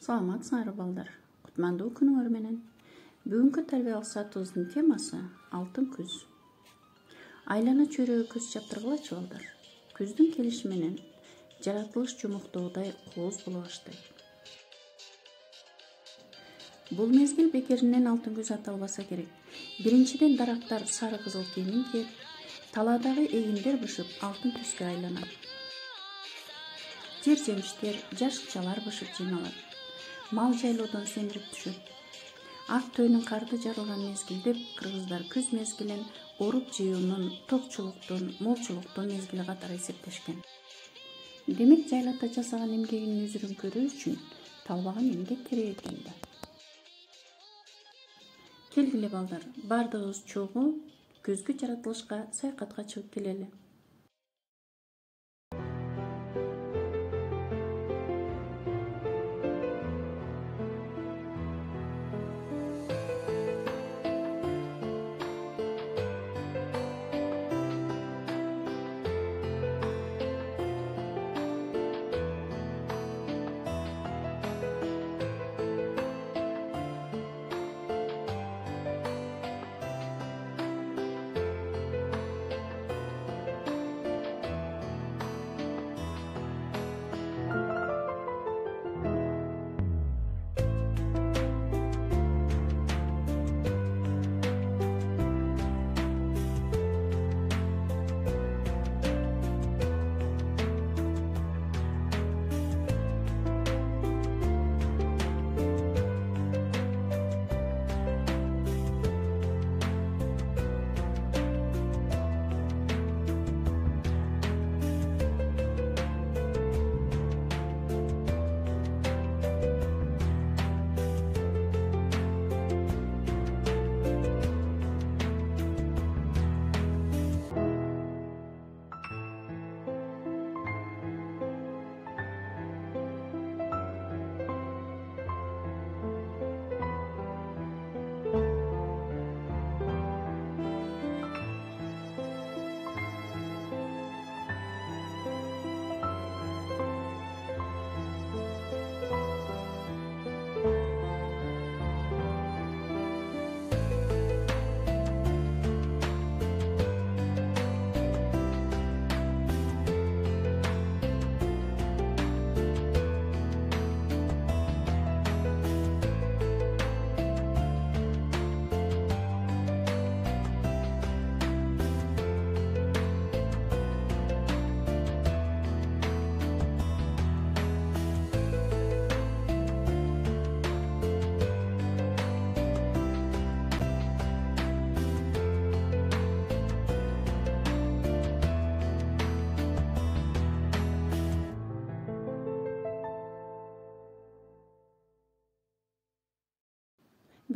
Саламатсыңар балдар. Кутмандуу күнүңөр менен. Бүгүнкү тарбиялык саатыбыздын темасы алтын күз. Айлана чөйрөгө көз чаптыргылачы балдар. Күздүн келиши менен жаратылыш жумуктоогудай кооз боло баштайт. Бул мезгил бекеринен алтын күз аталбаса керек. Биринчиден дарактар сары кызыл кийимин кийип, талаадагы эгиндер бышып алтын түскө айланат. Жер жемиштер, жашыкчалар бышып жыйналат. Мал жайлоодон семирип түшөт. Ак төөнүн карды жарылган мезгилде кыргыздар күз мезгилин оруп жыюунун, токчулуктун, молчулуктун мезгили катары эсептешкен. Демек жайлата жасаган эмгегинин үзүрүн көрүү үчүн талбаган эмгек керек экен да. Келгиле балдар, бардыгыбыз чогуу күзгү жаратылышка саякатка чыгып келели.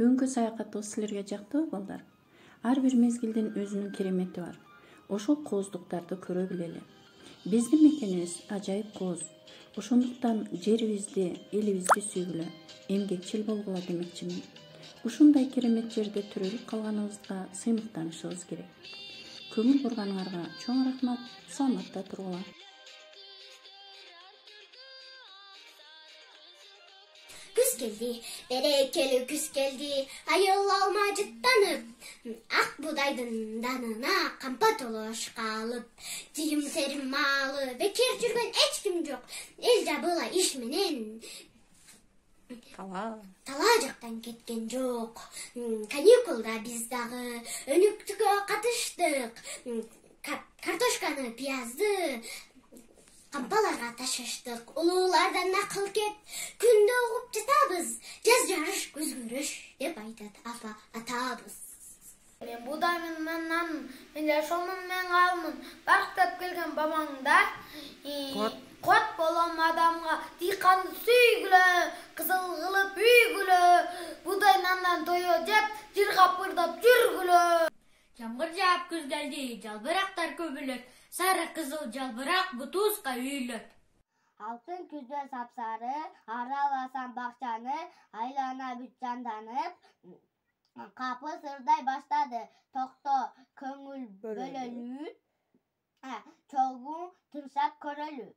Бүгүнкү саякатыбыз силерге жактыбы балдар? Ар бир мезгилдин өзүнүн керемети бар. Ошол кооздуктарды көрө билели. Биздин мекенибиз ажайып кооз. Ошондуктан жерибизди, элибизди сүйгүлө, эмгекчил болгула демекчимин. Ушундай керемет жерде төрөлүп калганыбызга сыймыктанышыбыз керек. Көңүл бурганыңарга чоң рахмат. Саламатта тургула. Күз келди, берекелүү күз келди, айыл-алма жыттанып, ак будайдын данына кампа толошка алып, тыйым-терим маалы, бекер жүргөн эч ким жок, эл жабыла иш менен. Тала жактан кеткен жок. Каникулда биз дагы өнүктүккө катыштык. Картошканы, пиязды кампаларга ташыштык. Улуулардан акыл кеп, күндө угуп жатабыз. Жаз жарыш, көз көрөш деп айтат атабыз. Мен будаймын, мен нанмын, мен жашоомун, мен калмын. Барктап келген бабаңда кот болом адамга, дыйканды сүйгүлө, кызыл кылып үйгүлө, будай нандан тое жеп, жыргап ырдап жүргүлө. Жамгыр жаап күз келди, жалбырактар көбүлөт, сары кызыл жалбырак бутузга үйлөт. Алтын күздө сапсары, араласан бакчаны, айлана бүт жанданып, капы сырдай баштады. Токто көңүл бөлөлүү, чогуу тынчап көрөлү.